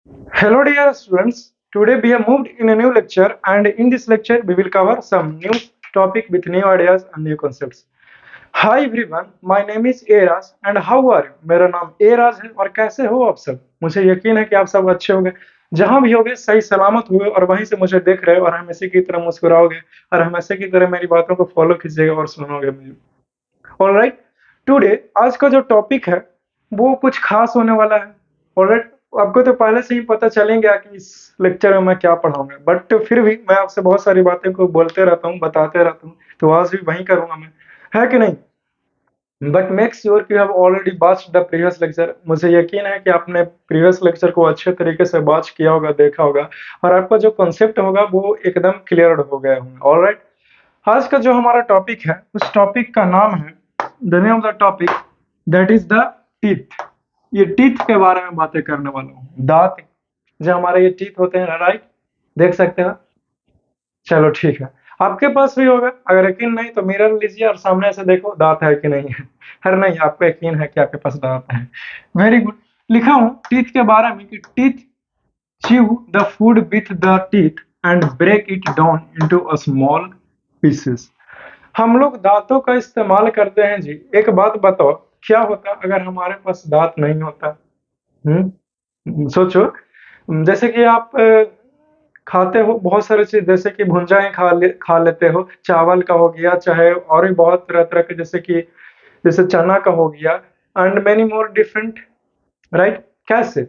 Hello dear students, today we have moved in a new lecture and in this lecture we will cover some new topic with new ideas and new concepts. Hi everyone, my name is Eras and how are you? मेरा नाम eras है और कैसे हो आप सब? मुझे यकीन है कि आप सब अच्छे होंगे, जहां भी होगे सही सलामत होगे और वहीं से मुझे देख रहे हो और हमेशा की तरह मुस्कुराओगे और हमेशा की तरह मेरी बातों को फॉलो कीजिएगा और सुनोगे मुझे। ऑलराइट, टुडे आज का जो टॉपिक है वो कुछ खास होने वाला है। ऑलराइट, आपको तो पहले से ही पता चल ही गया कि इस लेक्चर में मैं क्या पढ़ाऊंगा, बट फिर भी मैं आपसे बहुत सारी बातें को बोलते रहता हूँ, बताते रहता हूँ, तो आज भी वही करूंगा मैं, है कि नहीं? बट मेक श्योर कि you have already watched the previous lecture. मुझे यकीन है कि आपने प्रीवियस लेक्चर को अच्छे तरीके से वॉच किया होगा, देखा होगा और आपका जो कॉन्सेप्ट होगा वो एकदम क्लियर हो गया होगा। ऑलराइट, आज का जो हमारा टॉपिक है उस टॉपिक का नाम है, the name of the topic that is the teeth. ये टीथ के बारे में बातें करने वाला हूँ, दांत। जो हमारे ये टीथ होते हैं, राइट, देख सकते हैं। चलो ठीक है, आपके पास भी होगा। अगर यकीन नहीं तो मिरर लीजिए और सामने से देखो दांत है कि नहीं है। हर नहीं, आपको यकीन है कि आपके पास दांत है। Very good. लिखा हूँ टीथ के बारे में कि teeth chew the food with the teeth and break it down into a small pieces। हम लोग दांतों का इस्तेमाल करते हैं जी। एक बात बताओ, क्या होता अगर हमारे पास दांत नहीं होता? सोचो, जैसे कि आप खाते हो बहुत सारी चीज, जैसे कि भुंजाएं खा लेते हो, चावल का हो गया, चाहे और भी बहुत तरह तरह के, जैसे कि जैसे चना का हो गया and many more different, right. कैसे?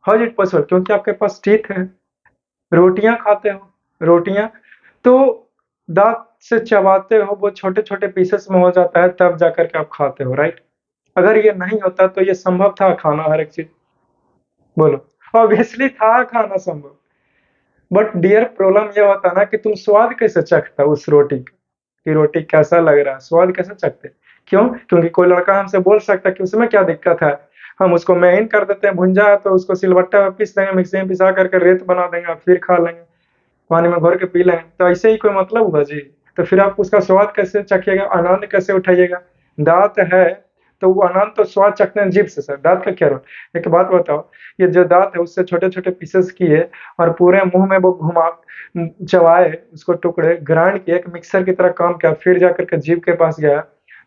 How is it possible? क्योंकि आपके पास टीथ है। रोटियां खाते हो, रोटियां तो दांत से चबाते हो, वो छोटे छोटे पीसेस में हो जाता है, तब जाकर के आप खाते हो, राइट। अगर ये नहीं होता तो ये संभव था खाना हर एक चीज? बोलो। ऑब्वियसली था खाना संभव, बट डियर प्रॉब्लम ये होता ना कि तुम स्वाद कैसे चखता उस रोटी का, कि रोटी कैसा लग रहा है, स्वाद कैसे चखते? क्यों? क्योंकि कोई लड़का हमसे बोल सकता है कि उसमें क्या दिक्कत है, हम उसको मेन कर देते हैं, भुंजा है तो उसको सिलबट्टा में पीस देंगे, मिक्सी में पिसा करके रेत बना देंगे, फिर खा लेंगे, पानी में घोर के पी लेंगे। तो ऐसे ही कोई मतलब हुआ जी? तो फिर आप उसका स्वाद कैसे चखिएगा, आनंद कैसे उठाइएगा? दांत है तो वो आनंद तो स्वाद चखने जीभ से, सर दांत का क्या रोल? एक बात बताओ, ये जो दांत है उससे छोटे छोटे पीसेस किए और पूरे मुंह में वो घुमा, चबाए, उसको टुकड़े ग्राइंड किए, एक मिक्सर की तरह काम किया, फिर जाकर के जीभ के पास गया,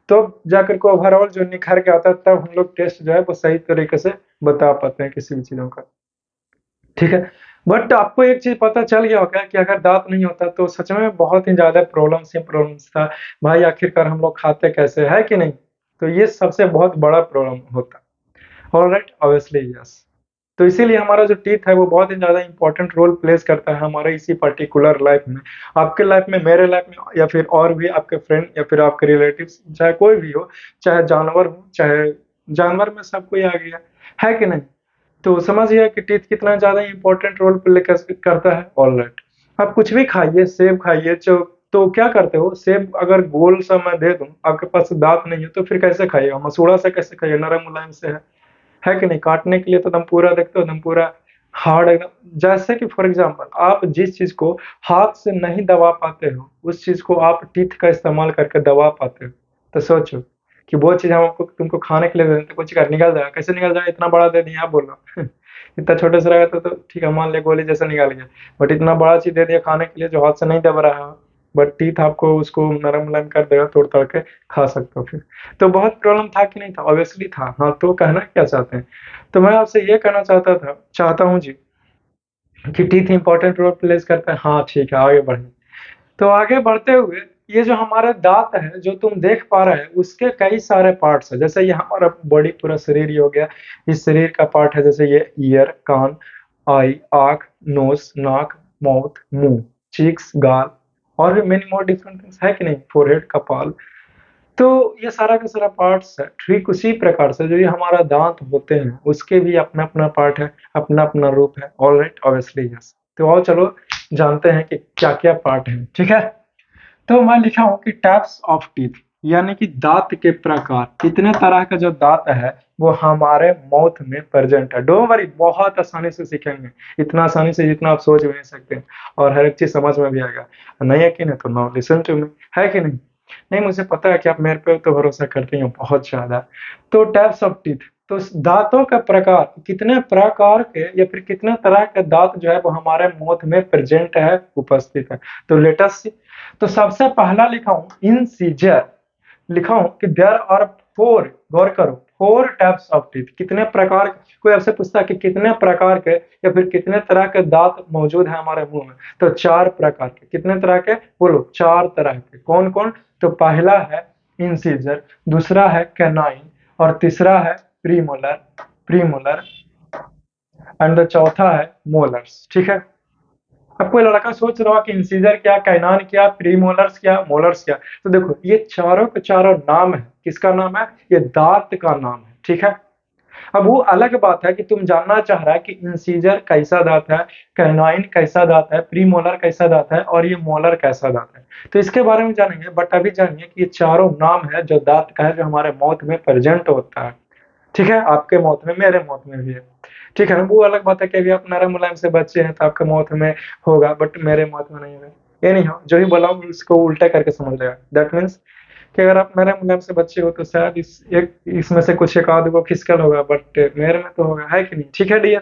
तो जाकर के ओवरऑल जो निखर के आता है, तब हम लोग टेस्ट जो है वो सही तरीके से बता पाते हैं किसी भी चीजों का। ठीक है, बट आपको एक चीज पता चल गया होगा कि अगर दांत नहीं होता तो सच में बहुत ही ज्यादा प्रॉब्लम्स ही प्रॉब्लम्स था। भाई आखिरकार हम लोग खाते कैसे, है कि नहीं? तो ये सबसे बहुत बड़ा प्रॉब्लम होता। Alright, obviously yes. तो इसीलिए हमारा जो टीथ है वो बहुत ही ज्यादा इंपॉर्टेंट रोल प्लेस करता है हमारे इसी पर्टिकुलर लाइफ में, आपके लाइफ में, मेरे लाइफ में, या फिर और भी आपके फ्रेंड या फिर आपके रिलेटिव्स, चाहे कोई भी हो, चाहे जानवर हो, चाहे जानवर में सब कोई आ गया, है कि नहीं? तो समझिए कि टीथ कितना ज़्यादा इम्पोर्टेंट रोल प्ले करता है। ऑलराइट, आप कुछ भी खाइए, सेब खाइए, तो क्या करते हो, सेब अगर गोल सा मैं दे दूं, आपके पास दांत नहीं है तो फिर कैसे खाइएगा? मसूड़ा से कैसे खाइए? नरम मुलायम से है कि नहीं? काटने के लिए तो एकदम पूरा देखते हो, एकदम पूरा हार्ड एकदम। जैसे कि फॉर एग्जांपल, आप जिस चीज को हाथ से नहीं दबा पाते हो उस चीज को आप टीथ का इस्तेमाल करके दबा पाते हो। तो सोचो कि वो चीज हम आपको तुमको खाने के लिए दे दें तो कुछ कर निकल जाएगा, कैसे निकल जाएगा? इतना बड़ा दे दिया, आप बोलो। इतना छोटे से रहेगा तो ठीक है, मान लिया गोली जैसा निकाल गया, बट इतना बड़ा चीज दे दिया खाने के लिए जो हाथ से नहीं दब रहा है, बट टीथ आपको उसको नरम मुलायम कर देगा, तोड़ तोड़ के खा सकते हो फिर। तो बहुत प्रॉब्लम था कि नहीं था? ऑब्वियसली था। हाँ, तो कहना क्या चाहते हैं? तो मैं आपसे ये कहना चाहता हूँ जी, कि टीथ इंपॉर्टेंट रोल प्लेस करता है। हाँ ठीक है, आगे बढ़े। तो आगे बढ़ते हुए, ये जो हमारा दांत है जो तुम देख पा रहे हैं उसके कई सारे पार्ट्स है। जैसे ये हमारा बॉडी, पूरा शरीर ही हो गया, इस शरीर का पार्ट है। जैसे ये ईयर, कान, आई, आंख, नोज, नाक, माउथ, मुंह, चीक्स, गाल, और भी मेनी मोर डिफरेंट थिंग्स, है कि नहीं? फोरहेड, कपाल। तो ये सारा का सारा पार्ट्स है। ठीक उसी प्रकार से जो ये हमारा दांत होते हैं उसके भी अपना अपना पार्ट है, अपना अपना रूप है। Alright, obviously yes. तो आओ चलो जानते हैं कि क्या क्या पार्ट है। ठीक है, तो मैं लिखा हूं कि टाइप्स ऑफ टीथ, यानी कि दांत के प्रकार। कितने तरह का जो दांत है वो हमारे माउथ में प्रेजेंट है। डोंट वरी, बहुत आसानी से सीखेंगे, इतना आसानी से जितना आप सोच भी नहीं सकते, और हर एक चीज समझ में भी आएगा। नहीं यकीन है तो नाउ लिसन टू मी, है कि नहीं? नहीं, मुझे पता है कि आप मेरे पे तो भरोसा करते ही हो बहुत ज्यादा। तो टाइप्स ऑफ टीथ, तो दांतों का प्रकार, कितने प्रकार के या फिर कितने तरह के दांत जो है वो हमारे माउथ में प्रेजेंट है, उपस्थित है। तो लेट अस सी। तो सबसे पहला लिखा हूं इंसीजर, लिखा हूं कि देयर आर फोर, गौर करो, फोर टाइप्स ऑफ टीथ। कितने प्रकार, कोई आपसे पूछता है कि कितने प्रकार के या फिर कितने तरह के दांत मौजूद है हमारे मुंह में, तो 4 प्रकार के। कितने तरह के बोलो? 4 तरह के। कौन कौन? तो पहला है इंसीजर, दूसरा है कैनाइन, और तीसरा है प्रीमोलर, प्रीमोलर, एंड द चौथा है मोलर्स। ठीक है। अब कोई लड़का सोच रहा है कि इंसीजर क्या, कैनान क्या, प्रीमोलर्स क्या, मोलर्स क्या। तो देखो ये चारों के चारों नाम है। किसका नाम है? ये दांत का नाम है। ठीक है। अब वो अलग बात है कि तुम जानना चाह रहा है कि इंसीजर कैसा दांत है, कैनाइन कैसा दांत है, प्रीमोलर कैसा दांत है, और ये मोलर कैसा दांत है। तो इसके बारे में जानेंगे, बट अभी जानिए कि ये चारों नाम है जो दांत का है, जो हमारे माउथ में प्रेजेंट होता है। ठीक है। आपके माउथ में, मेरे माउथ में भी है। ठीक है ना। वो अलग बात है कि अभी आप नरम मुलायम से बच्चे हैं तो आपके माउथ में होगा, बट मेरे माउथ में नहीं होगा। ये नहीं हो, जो ही बोला हूं उसको उल्टा करके समझ लेगा। दैट मीन्स कि अगर आप नरम मुलायम से बच्चे हो तो शायद इसमें से कुछ एक आध को फिसकल होगा, बट मेरे में तो होगा, है कि नहीं? ठीक है डियर।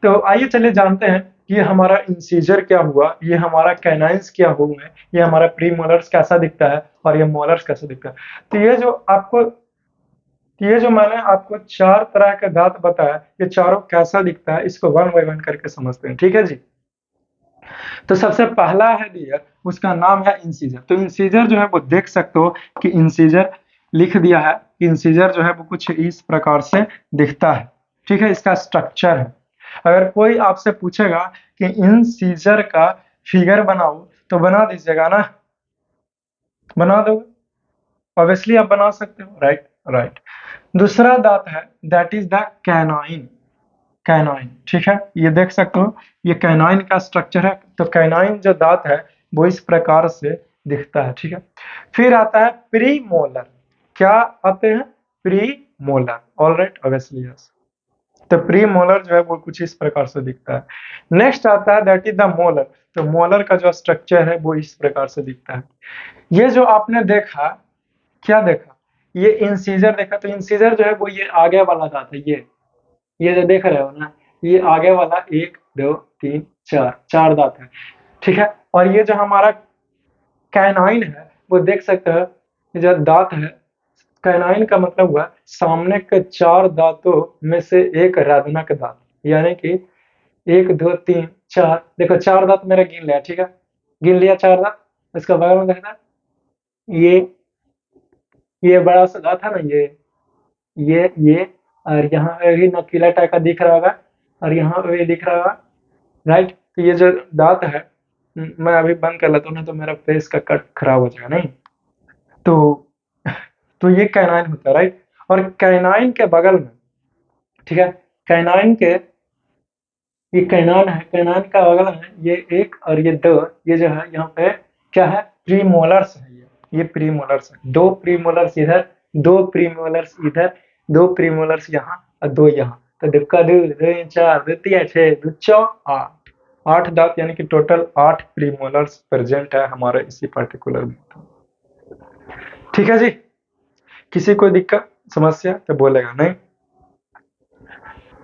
तो आइए चलिए जानते हैं कि ये हमारा इंसीजर क्या हुआ, ये हमारा कैनाइंस क्या हुआ है, ये हमारा प्रीमोलर्स कैसा दिखता है, और ये मोलर्स कैसा दिखता है। तो ये जो मैंने आपको 4 तरह के दांत बताया, ये चारों कैसा दिखता है, इसको वन बाय वन करके समझते हैं। ठीक है जी। तो सबसे पहला है डियर, उसका नाम है इंसीजर। तो इंसीजर जो है वो देख सकते हो कि इंसीजर लिख दिया है। इंसीजर जो है वो कुछ इस प्रकार से दिखता है। ठीक है। इसका स्ट्रक्चर है। अगर कोई आपसे पूछेगा कि इंसीजर का फिगर बनाओ, तो बना दीजिएगा ना? बना दोगे? ऑब्वियसली आप बना सकते हो, राइट? राइट। दूसरा दांत है, that is the canine, canine. ठीक है। ये देख सकते हो, ये कैनाइन का स्ट्रक्चर है। तो कैनाइन जो दांत है वो इस प्रकार से दिखता है। ठीक है। फिर आता है प्री मोलर। क्या आते हैं? Pre molar. Alright, obviously yes. तो प्री मोलर जो है वो कुछ इस प्रकार से दिखता है। नेक्स्ट आता है दैट इज द मोलर। तो मोलर का जो स्ट्रक्चर है वो इस प्रकार से दिखता है। ये जो आपने देखा, क्या देखा? ये इंसीजर देखा। तो इंसीजर जो है वो ये आगे वाला दांत है। ये जो देख रहे हो ना, ये आगे वाला 1 2 3 4, 4 दांत है। ठीक है। और ये जो हमारा कैनाइन है वो देख सकते हो, ये जो दांत है, कैनाइन का मतलब हुआ सामने के 4 दांतों में से एक रत्नक दांत। यानी कि 1 2 3 4, देखो 4 दांत मेरा गिन लिया। ठीक है। गिन लिया 4 दांत। इसका बगल में देखना, ये ये बड़ा सा दांत है ना, ये और यहाँ पे भी नकीला टाइप का दिख रहा होगा, और यहाँ पे भी दिख रहा होगा, राइट? तो ये जो दांत है, मैं अभी बंद कर लेता हूँ ना तो मेरा फेस का कट खराब हो जाएगा, नहीं? तो तो ये कैनाइन होता है, राइट? और कैनाइन के बगल में, ठीक है, कैनाइन के, ये कैनान है, कैनान का बगल में ये 1 और ये 2, ये जो है यहाँ पे क्या है? प्रीमोलर्स है। ये प्रीमोलर्स है। 2 प्रीमोलर्स इधर, 2 प्रीमोलर्स इधर, 2 प्रीमोलर्स यहाँ और 2 यहाँ। तो दुक्का 2 2 4 2 3 6 2 4 8, 8 दांत, यानी कि टोटल 8 प्रीमोलर्स प्रेजेंट है हमारे इसी पर्टिकुलर में। ठीक है जी। किसी कोई दिक्कत समस्या तो बोलेगा, नहीं?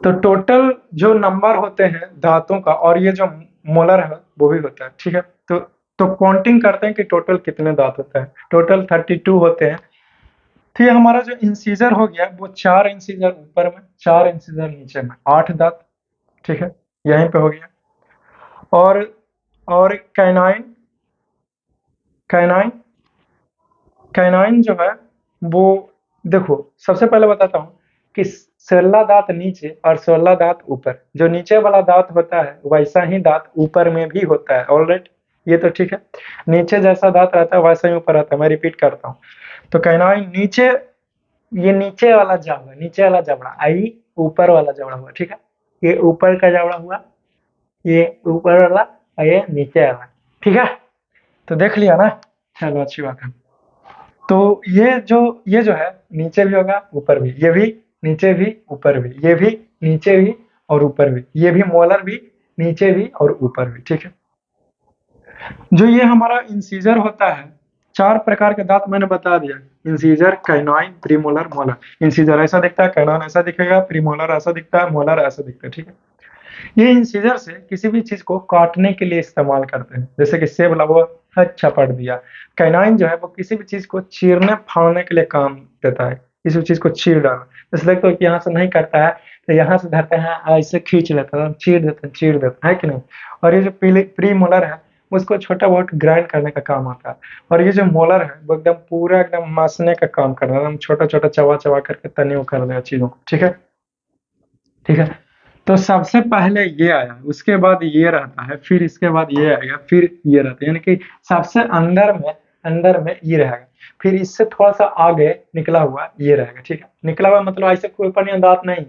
तो टोटल जो नंबर होते हैं दांतों का, और ये जो मोलर है वो भी होता है। ठीक है। तो काउंटिंग करते हैं कि टोटल कितने दांत होते हैं। टोटल 32 होते हैं। तो ये हमारा जो इंसीजर हो गया वो 4 इंसीजर ऊपर में, 4 इंसीजर नीचे में, 8 दांत। ठीक है। यहीं पे हो गया। और और कैनाइन, कैनाइन कैनाइन जो है वो, देखो सबसे पहले बताता हूँ कि 16 दांत नीचे और 16 दांत ऊपर। जो नीचे वाला दांत होता है वैसा ही दांत ऊपर में भी होता है। ऑलराइट, ये तो ठीक है। नीचे जैसा दांत रहता है वैसा ही ऊपर रहता है। मैं रिपीट करता हूँ। तो कैनाइन नीचे, ये नीचे वाला जबड़ा, नीचे वाला जबड़ा, आई ऊपर वाला जबड़ा हुआ। ठीक है। ये ऊपर का जबड़ा हुआ, ये ऊपर वाला, और ये नीचे वाला। ठीक है। तो देख लिया ना? चलो अच्छी बात है। तो ये जो है नीचे भी होगा ऊपर भी, ये भी नीचे भी ऊपर भी, ये भी नीचे भी और ऊपर भी, ये भी मोलर भी नीचे भी और ऊपर भी। ठीक है। जो ये हमारा इंसीजर होता है चार प्रकार के दांत मैंने बता दिया, incisor, canine, premolar, molar. Incisor ऐसा दिखता है, कैनाइन ऐसा दिखेगा, प्रीमोलर ऐसा दिखता है, मोलर ऐसा दिखता है, ठीक है। ये इंसीजर से किसी भी चीज को काटने के लिए इस्तेमाल करते हैं, जैसे कि सेब लगा अच्छा पढ़ दिया। कैनाइन जो है वो किसी भी चीज को चीरने फाड़ने के लिए काम देता है, किसी भी चीज को चीर डालना। जैसे लगता है कि यहाँ से नहीं करता है तो यहाँ से धरते हैं, ऐसे खींच लेता है, चीर देता है कि नहीं। और ये जो पीले प्री मोलर है उसको छोटा बहुत ग्राइंड करने का काम आता है। और ये जो मोलर है वो एकदम पूरा एकदम मासने का काम कर रहा है, एकदम छोटा छोटा चबा चबा करके तने वो कर देगा चीजों को, ठीक है। ठीक है, तो सबसे पहले ये आया, उसके बाद ये रहता है, फिर इसके बाद ये आएगा, फिर ये रहता है, यानी कि सबसे अंदर में ये रहेगा, फिर इससे थोड़ा सा आगे निकला हुआ ये रहेगा, ठीक है। निकला हुआ मतलब ऐसे कोई ऊपर नहीं दांत नहीं,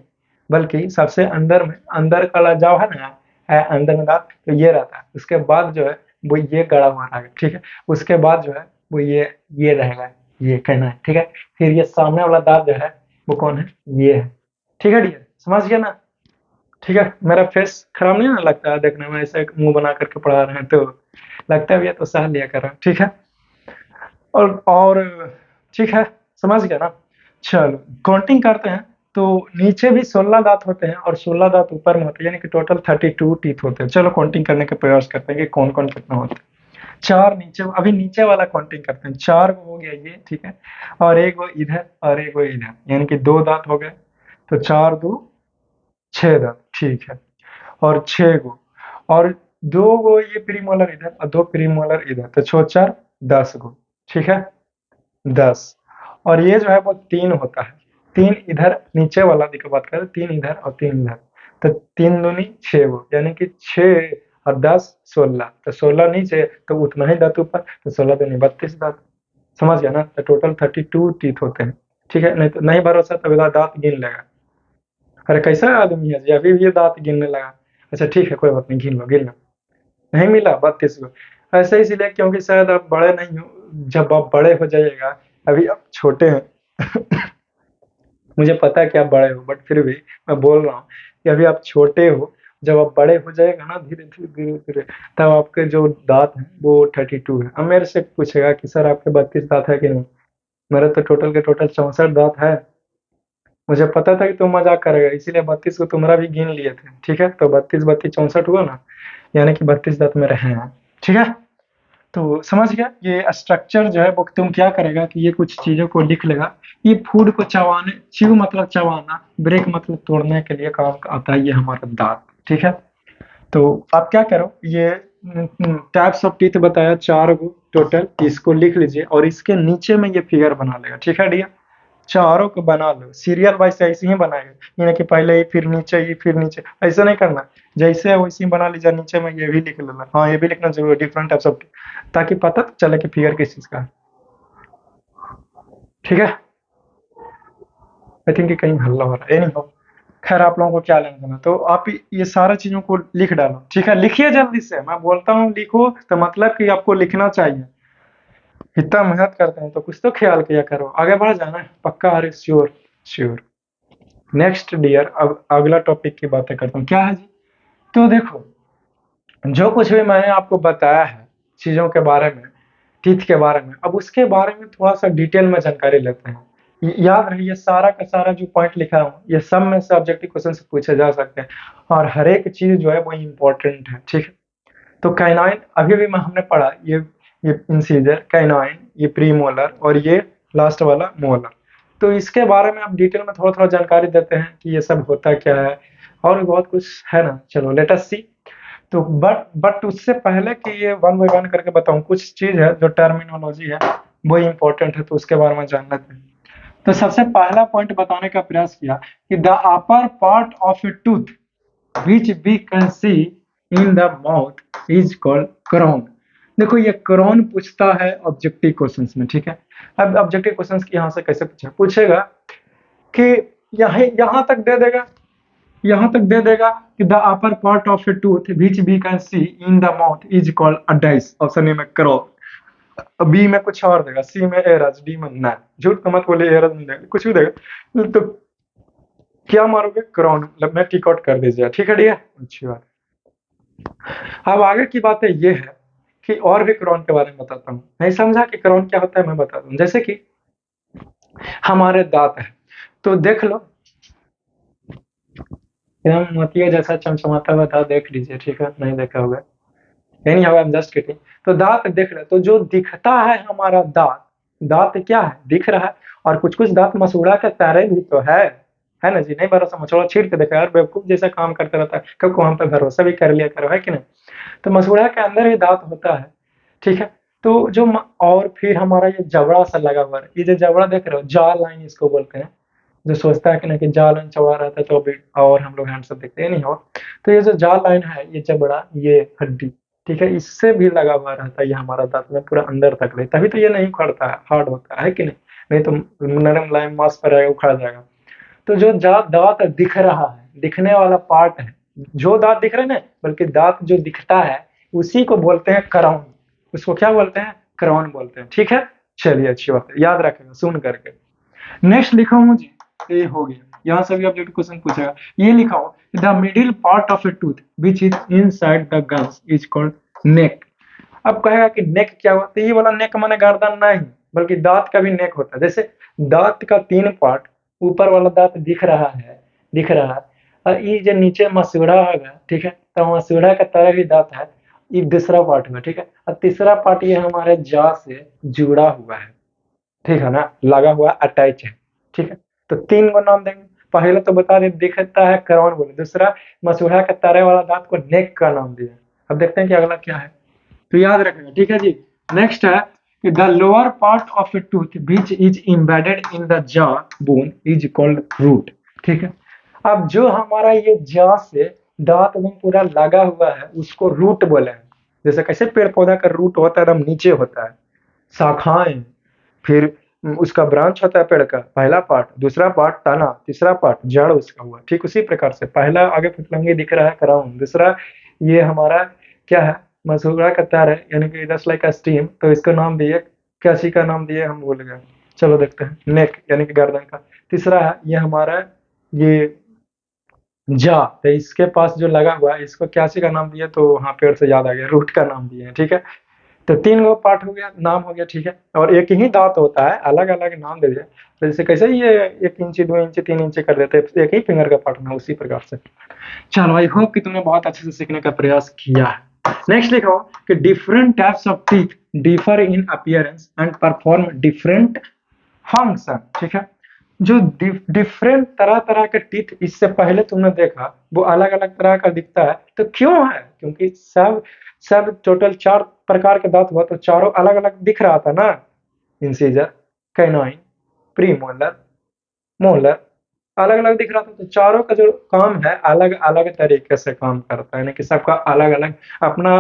बल्कि सबसे अंदर में अंदर का जाओ है ना, है अंदर में दांत, तो ये रहता है। उसके बाद जो है वो ये गड़ा हुआ रहेगा, ठीक है। उसके बाद जो है वो ये रहेगा, ये कहना है, ठीक है। फिर ये सामने वाला दांत जो है वो कौन है, ये है, ठीक है डियर, समझ गया ना। ठीक है, मेरा फेस खराब नहीं ना लगता है देखने में, ऐसे मुंह बना करके पढ़ा रहे हैं तो लगता है भैया तो सह लिया कर रहा है, ठीक है। और ठीक है, समझ गया ना। चलो काउंटिंग करते हैं, तो नीचे भी 16 दांत होते हैं और 16 दांत ऊपर में होते हैं, यानी कि टोटल 32 टीथ होते हैं। चलो काउंटिंग करने का प्रयास करते हैं कि कौन कौन कितना होता है। चार नीचे, अभी नीचे वाला काउंटिंग करते हैं। चार को हो गया ये, ठीक है, और एक वो इधर और एक वो इधर, यानी कि दो दांत हो गए, तो चार दो छह दांत, ठीक है। और छह गो, और दो गो ये प्रीमोलर इधर और दो प्रीमोलर इधर, तो छो चार 10 गो, ठीक है, 10। और ये जो है वो तीन होता है, तीन इधर नीचे वाला की बात करें, तीन इधर और तीन इधर, तो तीन दूनी छह गो, यानी कि 6 और 10 16, तो 16 नीचे तो उतना ही दांत ऊपर, तो 16 दूनी 32 दांत, समझ गया ना। तो टोटल 32 टीथ होते हैं, ठीक है। नहीं तो नहीं भरोसा तो दांत गिन लेगा। अरे कैसा आदमी है जी, अभी भी ये दांत गिनने लगा। अच्छा ठीक है, कोई बात नहीं, गिन लो। नहीं मिला 32 को, ऐसे इसलिए क्योंकि शायद आप बड़े नहीं हो, जब आप बड़े हो जाइएगा, अभी आप छोटे हैं। मुझे पता है कि आप बड़े हो, बट फिर भी मैं बोल रहा हूँ कि अभी आप छोटे हो, जब आप बड़े हो जाएगा ना धीरे धीरे धीरे धीरे, तब आपके जो दांत हैं वो 32 है। अब मेरे से पूछेगा कि सर आपके 32 दांत है कि नहीं, मेरे तो टोटल के टोटल 64 दांत है। मुझे पता था कि तुम मजाक करेगा, इसीलिए 32 को तुम्हारा भी गिन लिए थे, ठीक है। तो 32 32 64 हुआ ना, यानी कि 32 दांत मेरे हैं, ठीक है। तो समझ गया, ये स्ट्रक्चर जो है वो तुम क्या करेगा कि ये कुछ चीजों को लिख लेगा। ये फूड को चबाने, च्यू मतलब चबाना, ब्रेक मतलब तोड़ने के लिए काम आता है ये हमारा दांत, ठीक है। तो आप क्या करो, ये टाइप्स ऑफ टीथ बताया चार गो टोटल, इसको लिख लीजिए और इसके नीचे में ये फिगर बना लेगा, ठीक है डियर। चारों को बना लो सीरियल वाइज, ऐसे ही बनाएगा, यानी कि पहले ये फिर नीचे, ये फिर नीचे, ऐसा नहीं करना। जैसे है वैसे ही बना लीजिए, नीचे में ये भी लिख लेना, हाँ ये भी लिखना जरूरी है, डिफरेंट टाइप्स ऑफ, ताकि पता तो चले कि फिगर किस चीज का है, ठीक है। आई थिंक कहीं हल्ला हो रहा है, नहीं हो, खैर आप लोगों को क्या लेना देना, तो आप ये सारा चीजों को लिख डालो, ठीक है। लिखिए जल्दी से, मैं बोलता हूँ लिखो तो मतलब कि आपको लिखना चाहिए। इतना मेहनत करते हैं तो कुछ तो ख्याल किया करो, आगे बढ़ जाना पक्का, अरे श्योर श्योर। नेक्स्ट डियर, अब अगला टॉपिक की बातें करता हूँ, क्या है जी। तो देखो, जो कुछ भी मैंने आपको बताया है चीजों के बारे में, टीथ के बारे में, अब उसके बारे में थोड़ा सा डिटेल में जानकारी लेते हैं। याद रहे, ये सारा का सारा जो पॉइंट लिखा हूँ ये सब में से ऑब्जेक्टिव क्वेश्चन से पूछे जा सकते हैं, और हर एक चीज जो है वो इम्पोर्टेंट है, ठीक है। तो कैनाइन अभी भी हमने पढ़ा, ये इंसीजर, कैनाइन, ये प्रीमोलर और ये लास्ट वाला मोलर। तो इसके बारे में आप डिटेल में थोड़ा थोड़ा जानकारी देते हैं कि ये सब होता क्या है, और भी बहुत कुछ है ना। चलो लेट अस सी। तो बट उससे पहले कि ये वन बाय वन करके बताऊं, कुछ चीज है जो टर्मिनोलॉजी है वो इम्पोर्टेंट है, तो उसके बारे में जान लेते हैं। तो सबसे पहला पॉइंट बताने का प्रयास किया कि the upper part of a tooth which we can see in the mouth is called crown। देखो ये क्रोन पूछता है ऑब्जेक्टिव क्वेश्चंस में, ठीक है। अब ऑब्जेक्टिव क्वेश्चंस यहाँ से कैसे पूछेगा कि यहाँ तक दे देगा, यहाँ तक दे देगा कि the upper part of a tooth which we can see in the mouth is called a dice. Option A में क्रोन, बी में कुछ और देगा, सी में एरस, डी में ना, झूठ तो मत बोले, एरस नहीं देगा, कुछ भी देगा, तो क्या मारोगे, क्राउन, मतलब मैं टिक आउट कर दीजिए, ठीक है डियर, अच्छी बात। अब आगे की बात है ये है कि और भी क्राउन के बारे में बताता हूँ। नहीं समझा कि क्राउन क्या होता है, मैं बताता हूँ। जैसे कि हमारे दांत है, तो देख लो एकदम मोतिया जैसा चमचमाता हुआ दांत देख लीजिए, ठीक है, नहीं देखा होगा, नहीं होगा, आई एम जस्ट किडिंग। तो दांत देख रहे, तो जो दिखता है हमारा दांत, दांत क्या है, दिख रहा है। और कुछ कुछ दांत मसूड़ा के तारे भी तो है ना जी। नहीं भरोसा, मसूड़ा छील के देखा यार, बेवकूफ जैसा काम करता रहता है, कब को हम पे भरोसा भी कर लिया करो, है कि नहीं। तो मसूड़ा के अंदर ही दांत होता है, ठीक है। तो और फिर हमारा ये जबड़ा सा लगा हुआ है, ये जो जबड़ा देख रहे हो, जॉ लाइन इसको बोलते हैं। जो सोचता है कि ना कि जॉ लाइन चौड़ा रहता है तो अभी और हम लोग हैंडसम दिखते हैं, नहीं हो। तो ये जो जॉ लाइन है, ये जबड़ा, ये हड्डी, ठीक है, इससे भी लगा हुआ रहता है ये हमारा दांत में पूरा अंदर तक ले, तभी तो ये नहीं उखड़ता है, हार्ड होता है कि नहीं। नहीं तो नरम मुलायम मांस पर रहेगा, उखड़ जाएगा। तो जो दांत दिख रहा है, दिखने वाला पार्ट है, जो दांत दिख रहे हैं ना, बल्कि दांत जो दिखता है उसी को बोलते हैं क्राउन। उसको क्या बोलते हैं, क्राउन बोलते हैं, ठीक है। चलिए अच्छी बात है, याद रखेगा सुन करके। नेक्स्ट लिखो मुझे, ये हो गया, यहाँ से भी अपडेट क्वेश्चन पूछेगा। ये लिखाओ, the middle part of a tooth which is inside the gums is called neck. अब कहेगा कि नेक क्या हुआ, तो ये वाला नेक माने गर्दन नहीं, बल्कि दांत का भी नेक होता है। जैसे दांत का 3 पार्ट, ऊपर वाला दांत दिख रहा है, दिख रहा है, और ये जो नीचे मसूड़ा होगा, ठीक है, तो मसूड़ा का तरह भी दांत है, ये दूसरा पार्ट में, ठीक है। और तीसरा पार्ट ये हमारे जॉ से जुड़ा हुआ है, ठीक है ना, लगा हुआ अटैच है, ठीक है। तो 3 को नाम देंगे। पहले तो बता दे दिखता है क्राउन बोले, दूसरा मसूड़ा का तारे वाला दांत को नेक का नाम दिया। अब देखते हैं कि अगला क्या है, तो याद रखना, ठीक है जी। नेक्स्ट है कि the lower part of a tooth which is embedded in the jaw bone is called root, ठीक है। अब जो हमारा ये जॉ से दांत में पूरा लगा हुआ है उसको रूट बोले हैं। जैसे कैसे पेड़ पौधा का रूट होता है, एकदम नीचे होता है, शाखाएं, फिर उसका ब्रांच होता है पेड़ का, पहला पार्ट, दूसरा पार्ट तना, तीसरा पार्ट जड़ उसका हुआ, ठीक उसी प्रकार से पहला आगे फुटलंगी दिख रहा है क्राउन, दूसरा ये हमारा क्या है, मसूड़ा का तार है, यानी कि जस्ट लाइक अ स्टीम, तो इसका नाम दिए, क्या सी का नाम दिए हम भूल गए। चलो देखते हैं, नेक यानी कि गर्दन का। तीसरा है ये हमारा ये जा, तो इसके पास जो लगा हुआ है इसको क्या सी का नाम दिया, तो हाँ पेड़ से याद आ गया, रूट का नाम दिए हैं, ठीक है। तो 3 गो पार्ट हो गया, नाम हो गया, ठीक है। और एक ही दांत होता है, अलग अलग नाम दे दिया, तो जैसे कैसे ये 1 इंची 2 इंची 3 इंची कर देते हैं, एक ही फिंगर का पार्ट में, उसी प्रकार से। चलो आई होप कि तुमने बहुत अच्छे से सीखने का प्रयास किया है। नेक्स्ट लिखो कि different types of teeth differ in appearance and perform different function, ठीक है। जो डिफरेंट तरह तरह के टीथ इससे पहले तुमने देखा वो अलग अलग तरह का दिखता है, तो क्यों है, क्योंकि सब सब टोटल 4 प्रकार के दांत हुआ, तो चारों अलग अलग दिख रहा था ना, इंसीजर, कैनाइन, प्रीमोलर, मोलर, अलग अलग दिख रहा था। तो चारों का जो काम है अलग अलग तरीके से काम करता है, यानी कि सबका अलग अलग अपना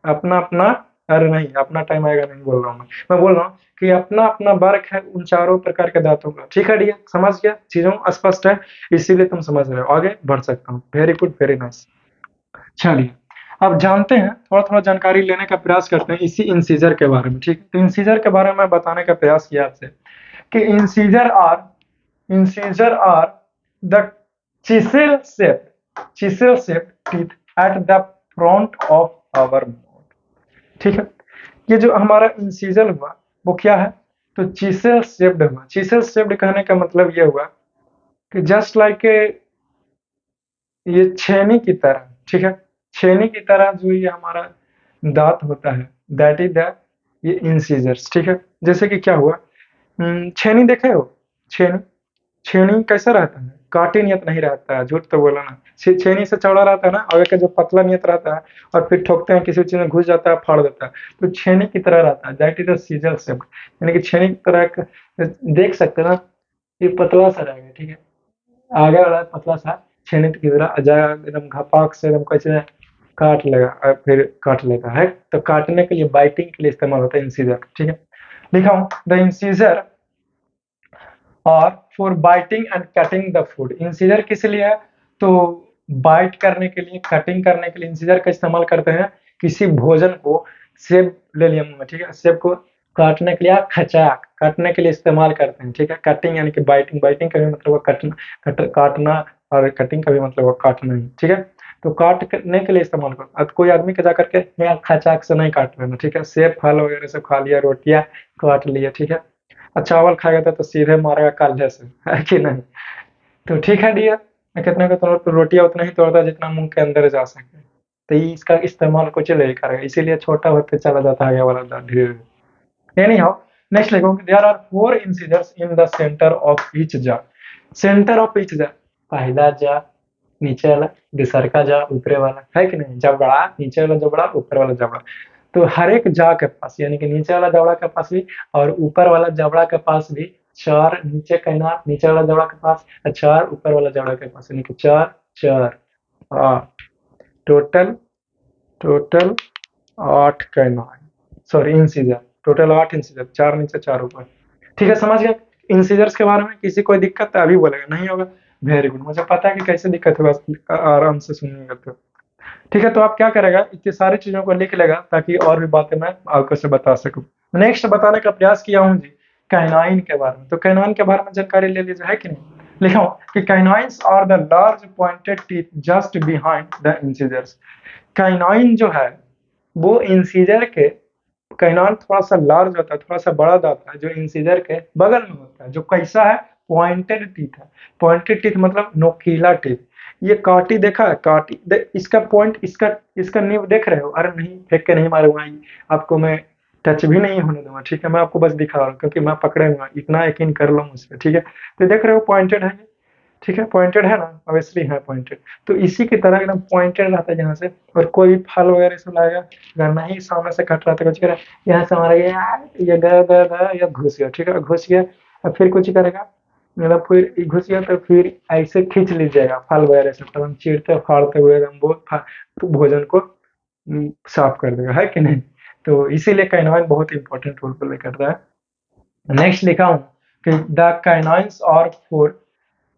अपना अपना, अरे नहीं अपना टाइम आएगा नहीं बोल रहा हूँ मैं बोल रहा हूँ कि अपना अपना वर्क है उन चारों प्रकार के दांतों का, ठीक है डियर, समझ गया, चीजों स्पष्ट है, इसीलिए तुम समझ रहे हो, आगे बढ़ सकता हूँ। Very good, very nice. चलिए अब जानते हैं, थोड़ा थोड़ा जानकारी लेने का प्रयास करते हैं इसी इंसीजर के बारे में, ठीक। तो इंसीजर के बारे में बताने का प्रयास किया आपसे कि incisor are the chisel shaped teeth at the front of our mouth, ठीक है। ये जो हमारा इंसीजर हुआ वो क्या है, तो चिसेल शेप्ड हुआ। चिसेल शेप्ड कहने का मतलब ये हुआ कि जस्ट लाइक ये छेनी की तरह, ठीक है, छेनी की तरह जो ये हमारा दांत होता है, दैट इज द ये इंसीजर्स, ठीक है। जैसे कि क्या हुआ, छेनी देखे हो, छेनी, छेनी कैसा रहता है, कांटे नियत नहीं रहता है, झूठ तो बोला ना, छेनी से चौड़ा रहता है ना, आगे का जो पतला नियत रहता है, और फिर ठोकते हैं किसी चीज में घुस जाता है, फाड़ देता है, तो छेनी की तरह रहता है, that is the seizure shape, यानी कि छेनी की तरह देख सकते हैं ना, ये पतला सा रहेगा, ठीक है, आगे वाला पतला सा, छेनी की तरह एकदम घपाक से एकदम कैसे काट लेगा और फिर काट लेता है, तो काटने के लिए, बाइटिंग के लिए इस्तेमाल होता है इंसीजर, ठीक है। लिखा हूं, द इंसीजर और for biting and cutting the food. Incisor किस लिए है, तो बाइट करने के लिए, कटिंग करने के लिए इंसीजर का इस्तेमाल करते हैं। किसी भोजन को, सेब ले लिया मुंह में, ठीक है, सेब को काटने के लिए या खचाक काटने के लिए इस्तेमाल करते हैं, ठीक है। कटिंग यानी कि बाइटिंग, बाइटिंग का भी मतलब हुआ काटना, काटना, और कटिंग का भी मतलब हुआ काटना ही, ठीक है। तो काटने के लिए इस्तेमाल करो। अब कोई आदमी के जा करके यहाँ खचाक से नहीं काट लेना, ठीक है। सेब फल वगैरह सब खा लिया, रोटियां काट लिया, ठीक है। और चावल खाएगा तो सीधे मारेगा काल्हे से, है कि नहीं। तो ठीक है डियर, मैं कितने को तोड़ तो रोटियां उतना ही तोड़ता जितना मुंह के अंदर जा सके। तो ये इसका इस्तेमाल कुछ नहीं करेगा, इसीलिए छोटा होते चला जाता है ये वाला दांत धीरे धीरे। एनी हाउ, नेक्स्ट लिखो, there are 4 incisors in the centre of each jar। Centre of each jar, पहला jar नीचे वाला, दूसर का jar ऊपरे वाला, है कि नहीं। जबड़ा, नीचे वाला जबड़ा, ऊपर वाला जबड़ा। तो हर एक जा के पास, यानी कि नीचे वाला जबड़ा के पास भी और ऊपर वाला जबड़ा के पास भी चार, नीचे कहना नीचे वाला जबड़ा के पास और चार ऊपर वाला जबड़ा के पास, यानी कि चार चार आठ, total total 8 canine, sorry incisor, total 8 incisor, 4 नीचे 4 ऊपर। ठीक है, समझ गए। इंसीजर्स के बारे में किसी कोई दिक्कत है अभी बोलेगा, नहीं होगा। वेरी गुड, मुझे पता है कि कैसे दिक्कत होगा, आराम से सुनिएगा तो। ठीक है, तो आप क्या करेगा, इतनी सारी चीजों को लिख लेगा ताकि और भी बातें मैं आपको से बता सकूं। नेक्स्ट बताने का प्रयास किया हूं जी कैनाइन के बारे में। तो कैनाइन के बारे में जानकारी ले लीजिए, है कि नहीं। लिखा हूं कि canines are the large pointed teeth just behind the incisors. Canine जो है वो इंसीजर के, कैनाइन थोड़ा सा लार्ज होता है, थोड़ा सा बड़ा दांत है जो इंसीजर के बगल में होता है, जो कैसा है, पॉइंटेड टीथ है। पॉइंटेड टीथ मतलब नोकीला टीथ। ये काटी देखा है, काटी इसका पॉइंट, इसका इसका नींव देख रहे हो। अरे नहीं, फेंक के नहीं मारूंगा, आपको मैं टच भी नहीं होने दूंगा, ठीक है। मैं आपको बस दिखा रहा हूँ क्योंकि मैं पकड़े हुआ, इतना यकीन कर लो मुझ पर, ठीक है। तो देख रहे हो पॉइंटेड है, ठीक है, पॉइंटेड है ना, ऑब्वियसली है पॉइंटेड। तो इसी की तरह एकदम पॉइंटेड रहता है यहाँ से। और कोई भी फल वगैरह सब लाएगा, अगर नहीं सामने से कट रहा तो कुछ करेगा, यहाँ से हमारा ये गया गया गया, या घुस गया, ठीक है, घुस गया। और फिर कुछ करेगा, मतलब फिर घुस गया तो फिर ऐसे खींच लीजिएगा फल वगैरह से, एकदम चीरते फाड़ते हुए एकदम बहुत तो भोजन को साफ कर देगा, है कि नहीं। तो इसीलिए कैनाइन बहुत इंपॉर्टेंट रोल प्ले करता है। नेक्स्ट लिखा हूँ कि the canines are for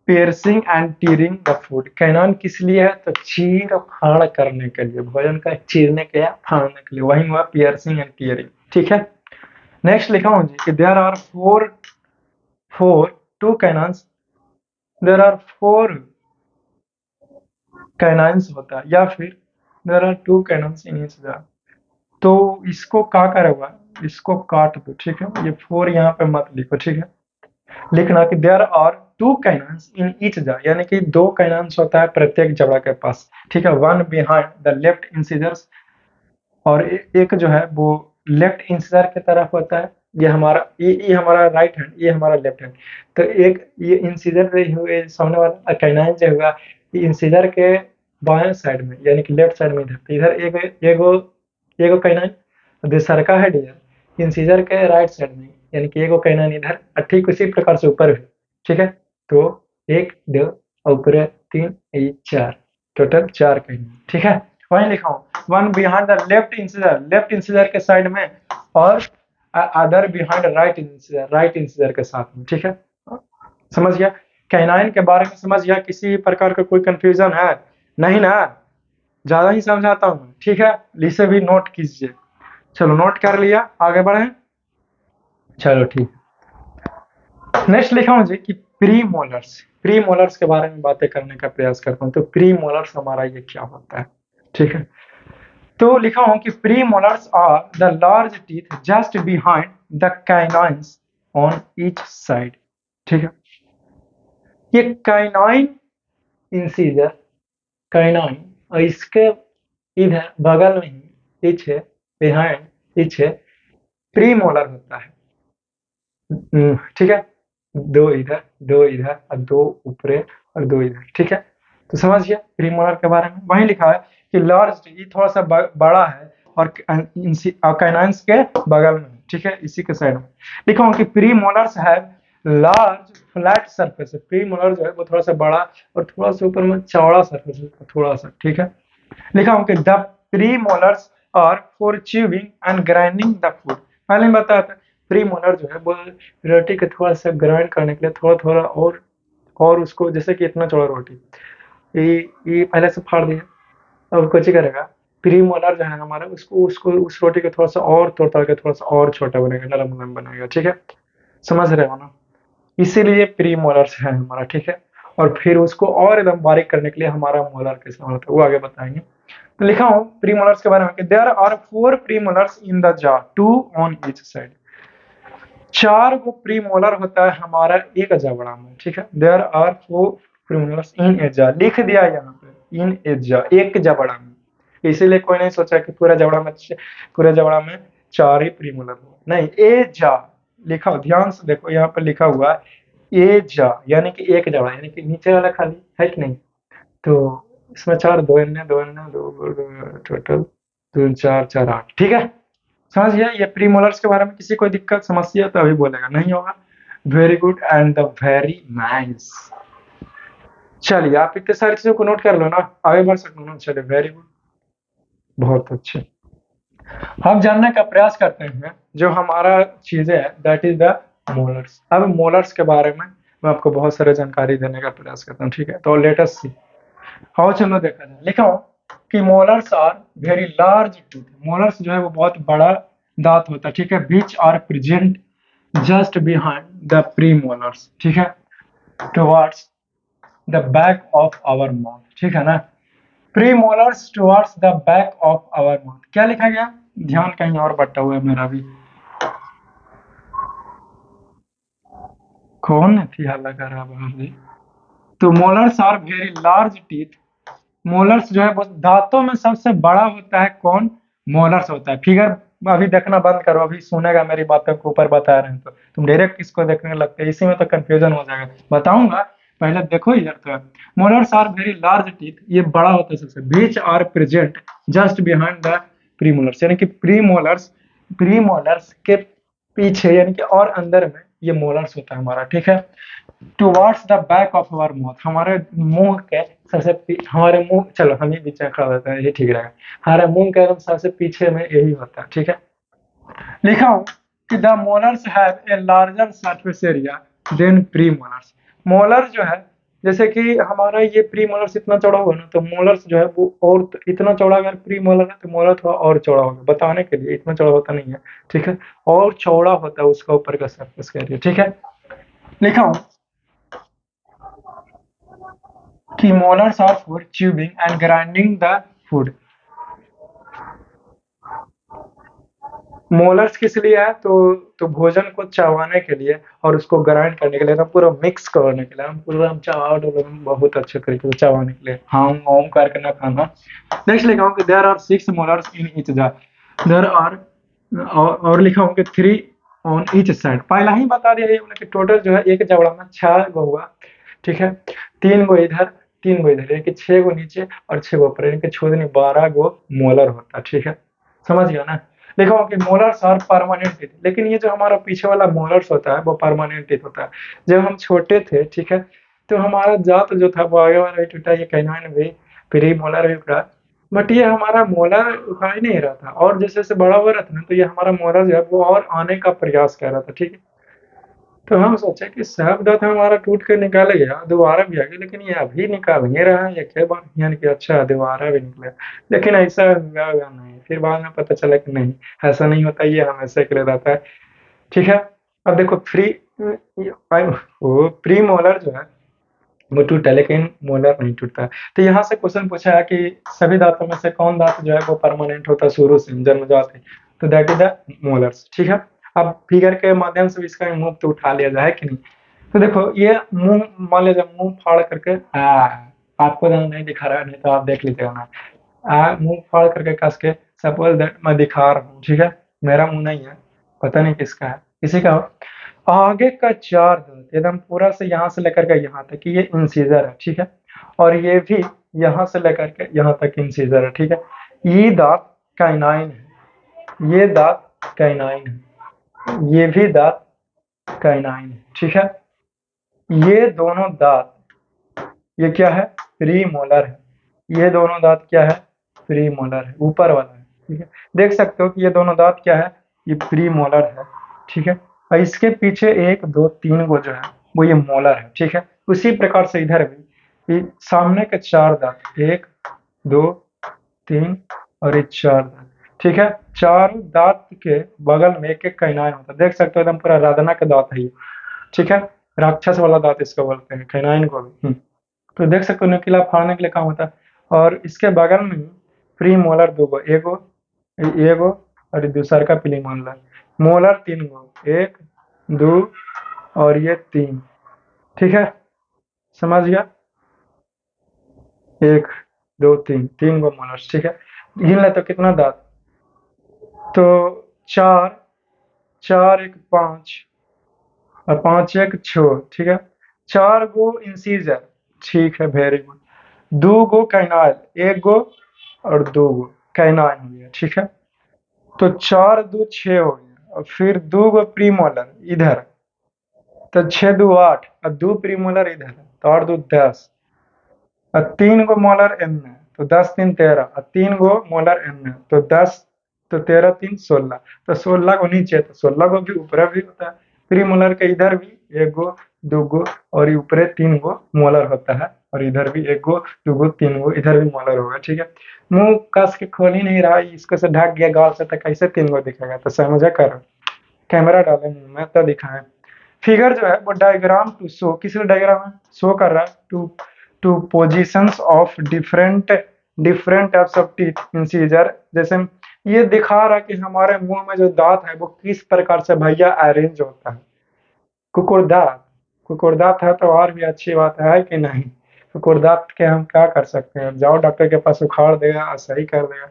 piercing and tearing the food. Canine किस लिए है, तो चीर फाड़ करने के लिए, भोजन का चीरने के या फाड़ने के लिए, वही हुआ पियर्सिंग एंड टीयरिंग, ठीक है। नेक्स्ट लिखा हूँ जी कि there are four four two canines, there are 4 canines होता है, या फिर there are 2 canines in each jaw. तो इसको क्या करेगा, इसको काट दो, ठीक है। ये 4 यहाँ पे मत लिखो, ठीक है। लिखना कि there are 2 canines in each jaw, यानी कि 2 कैनन्स होता है प्रत्येक जबड़ा के पास, ठीक है। One behind the left incisors, और एक जो है वो लेफ्ट इंसीजर की तरफ होता है। ये हमारा ये हमारा राइट हैंड, ये हमारा लेफ्ट हैंड। तो एक ये इंसीजर हुए सामने वाला कैनाइन जो होगा, ये इंसीजर के बाएं साइड में, यानी कि लेफ्ट साइड में इधर। तो इधर एगो एगो कैनाइन, दूसरा का है डियर इंसीजर के राइट साइड में, यानी कि एगो कैनाइन इधर, और ठीक उसी प्रकार से ऊपर भी, ठीक है। तो 1 2 और ऊपर 3 ये 4, टोटल 4 कैनाइन, ठीक है। वहीं लिखा हूँ one behind the left incisor के साइड में, और अदर बिहाइंड राइट इंसीजर के साथ में, ठीक है। समझ गया, कैनाइन के बारे में समझ गया। किसी प्रकार का कोई कंफ्यूजन है नहीं ना, ज्यादा ही समझाता हूँ, ठीक है। इसे भी नोट कीजिए। चलो नोट कर लिया, आगे बढ़े, चलो ठीक। नेक्स्ट लिखा हूँ जी कि प्री मोलर्स के बारे में बातें करने का प्रयास करता हूँ। तो प्री मोलर्स हमारा ये क्या होता है, ठीक है। तो लिखा हूं कि premolars are the large teeth just behind the canines on each side, ठीक है। ये कैनाइन इंसीजर, कैनाइन, और इसके इधर बगल में ही पीछे, बिहाइंड पीछे प्री मोलर होता है, ठीक है। 2 इधर 2 इधर और 2 ऊपरे और 2 इधर, ठीक है। तो समझ गया प्री मोलर के बारे में। वहीं लिखा है कि लार्ज, ये थोड़ा सा बड़ा है और कैनाइन्स के बगल में, ठीक है, इसी के साइड में। लिखा हूं कि pre molars have large flat surface. Pre molar जो है वो थोड़ा सा बड़ा और थोड़ा सा ऊपर में चौड़ा सरफेस, थोड़ा सा, ठीक है। लिखा हूं कि the premolars are for chewing and grinding the food. पहले ही बताया था, प्री मोलर जो है वो रोटी को थोड़ा सा ग्राइंड करने के लिए, थोड़ा थोड़ा और उसको, जैसे कि इतना चौड़ा रोटी, ये पहले से फाड़ दिया। अब कुछ ही करेगा, प्री मोलर जो है हमारा, उसको उसको उस रोटी को थोड़ा सा और तोड़ ताड़ के थोड़ा सा और छोटा बनेगा, नरम नरम बनेगा, ठीक है। समझ रहे हो ना, इसीलिए प्री मोलर्स है हमारा, ठीक है। और फिर उसको और एकदम बारीक करने के लिए हमारा मोलर का इस्तेमाल होता है, वो आगे बताएंगे। तो लिखा हूँ प्रीमोलर्स के बारे में कि there are 4 premolars in the jaw, 2 on each side. 4 को प्रीमोलर होता है हमारा एक जबड़ा में, ठीक है। There are 4 premolars in a jaw, लिख दिया यहाँ पे इन ए जार, एक जबड़ा में। इसीलिए कोई नहीं सोचा कि पूरे जबड़ा में 4 ही प्रीमोलर हो, नहीं, ए जार लिखा, ध्यान से देखो यहाँ पर लिखा हुआ है ए जार, यानी कि एक जबड़ा, यानी कि नीचे वाला खाली है कि नहीं। तो इसमें 4, 2 इनने 2 इनने 2 टोटल 2 4 4 8, ठीक है। समझ गया। ये प्रीमोलर्स के बारे में किसी कोई दिक्कत समस्या तो अभी बोलेगा, नहीं होगा। Very good and the very nice. चलिए आप इतने सारी चीजों को नोट कर लो ना, आगे बढ़ सकते हो ना। चलिए वेरी गुड, बहुत अच्छे। हम जानने का प्रयास करते हैं जो हमारा चीजें है, दैट इज द मोलर्स। अब मोलर्स के बारे में मैं आपको बहुत सारे जानकारी देने का प्रयास करता हूँ, ठीक है। तो लेट अस सी हाउ, चलो देखा जाए। लिखा हूँ कि molars are very large teeth. Molars जो है वो बहुत बड़ा दांत होता है, ठीक है। These are present just behind the premolars, ठीक है, towards the back of our mouth, ठीक है ना। Premolars towards the back of our mouth, क्या लिखा गया, ध्यान कहीं और बटा हुआ है मेरा भी। कौन थी हल्ला कर रहा बाहर जी। तो molars are very large teeth. Molars जो है वो दांतों में सबसे बड़ा होता है, कौन, मोलर्स होता है। फिगर अभी देखना बंद करो, अभी सुनेगा मेरी बातों को ऊपर बता रहे हैं तो तुम डायरेक्ट इसको देखने लगते हैं, इसी में तो कंफ्यूजन हो जाएगा। बताऊंगा, पहले देखो इधर। तो molars are very large teeth, ये बड़ा होता है सबसे। These are present just behind the premolars, यानी कि प्रीमोलर्स के पीछे यानी कि और अंदर में ये मोलर्स होता है हमारा, ठीक है। Towards the back of our mouth, हमारे मुंह के हमारे मुंह, चलो हम ही बीच में खड़ा होता है, ये ठीक रहेगा। हमारे मुंह के एकदम सबसे पीछे में यही होता है, ठीक है। लिखा हूं कि the molars have a larger surface area than premolars. Molar जो है, जैसे कि हमारा ये प्री मोलर्स इतना चौड़ा होगा ना, तो मोलर्स जो है वो और इतना चौड़ा, अगर प्री मोलर है तो मोलर थोड़ा और चौड़ा होगा, बताने के लिए, इतना चौड़ा होता नहीं है, ठीक है। और चौड़ा होता है उसका ऊपर का सरफेस एरिया, ठीक है। लिखा हूं कि molars are for chewing and grinding the food। Molars किस लिए है, तो भोजन को चबाने के लिए और उसको ग्राइंड करने के लिए ना, पूरा मिक्स करने के लिए, हम पूरा हम चबा डोलो बहुत अच्छे तरीके से चबाने के लिए, हाँ ओम करके ना खाना। नेक्स्ट लिखा हूँ कि there are 6 molars in each jaw. There are, और लिखा हूँ कि 3 ऑन ईच साइड। पहला ही बता दिया ये कि टोटल जो है एक जबड़ा में 6 गो हुआ, ठीक है। 3 गो इधर, 3 गो इधर, यानी कि 6 गो नीचे और 6 गो ऊपर, यानी कि 12 गो मोलर होता है, ठीक है। समझ गया ना। देखो कि मोलर्स आर परमानेंट टीथ, लेकिन ये जो हमारा पीछे वाला मोलर्स होता है वो परमानेंट टीथ होता है। जब हम छोटे थे, ठीक है, तो हमारा दांत जो था वो आगे वाला भी टूटा, ये कैनाइन भी, प्री मोलर भी टूटा, बट ये हमारा मोलर उखा ही नहीं रहा था। और जैसे जैसे बड़ा हो रहा था ना, तो ये हमारा मोलर जो है वो और आने का प्रयास कर रहा था, ठीक है। तो हम सोचे कि सब दांत हमारा टूट कर निकाल गया, दोबारा भी आ गया, लेकिन ये अभी निकाल नहीं रहा है, ये क्या बात, यानी कि अच्छा दोबारा भी निकला। लेकिन ऐसा हुआ नहीं, फिर बाद में पता चला कि नहीं, ऐसा नहीं होता, ये हमेशा के लिए रहता है, ठीक है। अब देखो वो प्री मोलर जो है वो टूटा, लेकिन मोलर नहीं टूटता। तो यहाँ से क्वेश्चन पूछा है कि सभी दांतों में से कौन दांत जो है वो परमानेंट होता है शुरू से जन्मजात है, तो दैट इज द मोलर्स, ठीक है। अब फिगर के माध्यम से इसका मुंह तो उठा लिया जाए कि नहीं। तो देखो ये मुंह, मान लीजिए मुंह फाड़ करके, आपको नहीं दिखा रहा है, नहीं तो आप देख लीजिएगा ना। मुंह फाड़ करके कस के, सपोज दैट मैं दिखा रहा हूँ, ठीक है, मेरा मुंह नहीं है, पता नहीं किसका है, किसी का हो। आगे का 4 दांत एकदम पूरा से यहाँ से लेकर के यहाँ तक, ये इंसीजर है, ठीक है। और ये भी यहाँ से लेकर के यहाँ तक इंसीजर है, ठीक है। ये दांत काइनाइन है, ये दांत काइनाइन है, ये भी दांत काइनाइन है, ठीक है। ये दोनों दांत, ये क्या है, प्री मोलर है। ये दोनों दांत क्या है, प्री मोलर है, ऊपर वाला है, ठीक है। देख सकते हो कि ये दोनों दांत क्या है, ये प्री मोलर है, ठीक है। और इसके पीछे 1 2 3 गो जो है वो ये मोलर है, ठीक है। उसी प्रकार से इधर भी ये सामने के 4 दांत, 1 2 3 और ये 4 दांत, ठीक है। 4 दांत के बगल में एक एक कैनाइन होता है, देख सकते हो एकदम पूरा राधना का दांत है ये, ठीक है। राक्षस वाला दांत इसको बोलते हैं, कैनाइन को भी। तो देख सकते हो न्यूक्लिया फाड़ने के लिए काम होता है। और इसके बगल में प्री मोलर 2 गो, एगो और दूसर का प्री मोलर। मोलर 3 गो, 1 2 और ये 3। ठीक है, समझ गया? 1 2 3, 3 गो मोलर। ठीक है, गिन ले तो कितना दांत? तो 4, 4 1 5 और 5 1 6। ठीक है, 4 गो इंसीजर। ठीक है, वेरी गुड। 2 गो कैनाल, 1 गो और 2 गो कैनाइन हो गया। ठीक है, तो 4 2 6 हो गया और फिर 2 गो प्रीमोलर इधर, तो 6 2 8 और 2 प्रीमोलर इधर, तो 8 2 10 और 3 गो मोलर एन, तो 10 3 13 और 3 गो मोलर एन, तो 10, तो 13 3 16, तो 16 को नीचे, तो 16 को भी ऊपर भी होता है। प्रीमोलर के इधर भी 1 गो 2 गो और ऊपर 3 गो मोलर होता है, और इधर भी 1 गो 2 गो 3 गो इधर भी मोलर होगा। ठीक है, मुंह कस के खोल ही नहीं रहा, इसको से ढक गया गाल से, तो कैसे 3 गो दिखेगा? तो समझा करो, कैमरा डाले मुंह में तब दिखाएं। फिगर जो है वो डायग्राम टू शो, किस डायग्राम है? शो कर रहा है to two positions of different different types of teeth incisor. जैसे ये दिखा रहा है कि हमारे मुंह में जो दांत है वो किस प्रकार से भैया अरेंज होता है। कुकुरदांत, कुकुरदांत है तो और भी अच्छी बात है कि नहीं? कुकुरदांत के हम क्या कर सकते हैं? जाओ डॉक्टर के पास, उखाड़ देगा और सही कर देगा,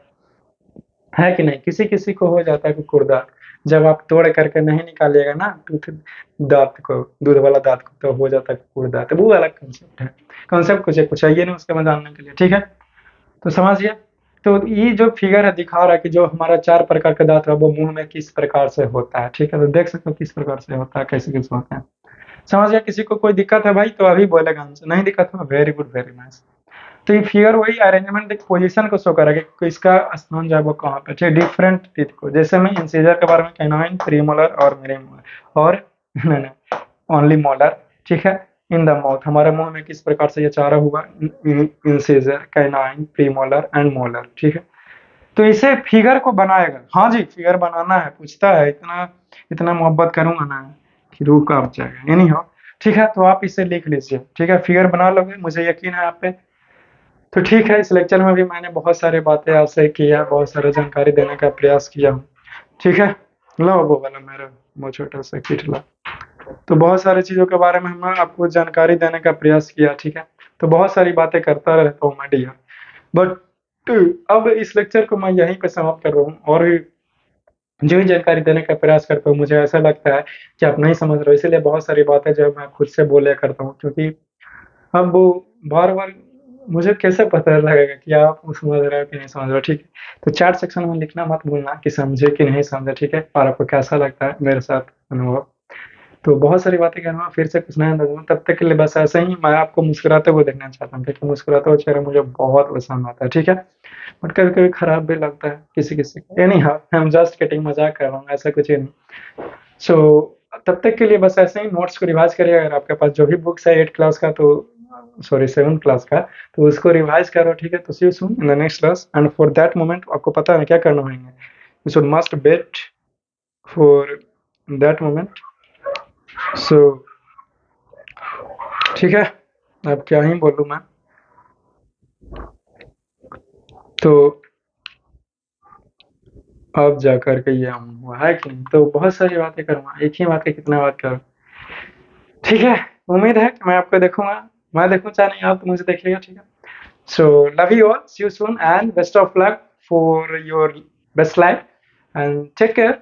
है कि नहीं? किसी किसी को हो जाता है कुकुरदांत, जब आप तोड़ करके नहीं निकालिएगा ना टूथ दांत को, दूध वाला दांत को, तो हो जाता है कुकुरदांत। वो अलग कंसेप्ट है, कंसेप्ट कुछ चाहिए नहीं उसके में जानने के लिए। ठीक है, तो समझिए। तो ये जो फिगर है दिखा रहा है कि जो हमारा 4 प्रकार का दांत है वो मुंह में किस प्रकार से होता है। ठीक है, तो देख सकते हो किस प्रकार से होता है, कैसे कैसे होता है। समझ गया? किसी को कोई दिक्कत है भाई तो अभी बोलेगा आंसर, नहीं दिक्कत हो वेरी गुड वेरी नाइस। तो ये फिगर वही अरेंजमेंट एक पोजीशन को शो करेगा कि इसका स्थान जो है वो कहाँ पे। ठीक, डिफरेंट टीथ को, जैसे मैं इंसीजर के बारे में कैनाइन, प्रीमोलर और मेरे और ओनली मोलर। ठीक है, इन द माउथ, हमारे मुंह में किस प्रकार से ये चारों हुआ, incisor, canine, premolar and molar. ठीक है, तो इसे फिगर को बनाएगा। हाँ जी, फिगर बनाना है, पूछता है, इतना इतना मोहब्बत करूंगा ना कि रूह कांप जाएगा। एनी हो, ठीक है, तो आप इसे लिख लीजिए। ठीक है, फिगर बना लोगे, मुझे यकीन है आप पे। तो ठीक है, इस लेक्चर में भी मैंने बहुत सारी बातें आपसे किया, बहुत सारी जानकारी देने का प्रयास किया हूँ। ठीक है, लो वो वाला मेरा वो छोटा सा किट ला। तो बहुत सारी चीज़ों के बारे में मैं आपको जानकारी देने का प्रयास किया। ठीक है, तो बहुत सारी बातें करता रहता हूँ मैं डियर, बट अब इस लेक्चर को मैं यहीं पे समाप्त कर रहा हूँ। और भी जो भी जानकारी देने का प्रयास करता हूँ, मुझे ऐसा लगता है कि आप नहीं समझ रहे हो, इसीलिए बहुत सारी बातें जो है मैं खुद से बोला करता हूँ, क्योंकि अब वो बार-बार मुझे कैसे पता लगेगा कि आप समझ रहे हो कि नहीं समझ रहे हो। ठीक है, तो चैट सेक्शन में लिखना मत भूलना कि समझे कि नहीं समझे। ठीक है, और आपको कैसा लगता है मेरे साथ अनुभव। तो बहुत सारी बातें करूँगा, फिर से कुछ नया दूँगा, तब तक के लिए बस ऐसे ही मैं आपको मुस्कुराते हुए देखना चाहता हूँ, क्योंकि मुस्कुराता हुआ चेहरा मुझे बहुत पसंद आता है। ठीक है, बट कभी-कभी खराब भी लगता है किसी-किसी को। Any how, I am just kidding, मज़ाक कर रहा हूँ, ऐसा कुछ ही नहीं। सो तब तक के लिए बस ऐसे ही नोट्स को रिवाइज़ करिए। अगर आपके पास जो भी बुक्स है 8 क्लास का, तो सॉरी 7 क्लास का, तो उसको रिवाइज़ करो। ठीक है, तो see you soon in the next class, and for that moment आपको पता है क्या करना होगा? You should must wait for that moment. So ठीक है, अब क्या ही बोलूँ मैं। तो अब जा कर के ये हुआ है कि नहीं, तो बहुत सारी बातें करूँगा, एक ही बात है कितना बात करूँ। ठीक है, उम्मीद है कि मैं आपको देखूँगा, मैं देखूँ चाहे नहीं, आप तो मुझे देखिएगा। ठीक है, so love you all, see you soon and best of luck for your best life and take care.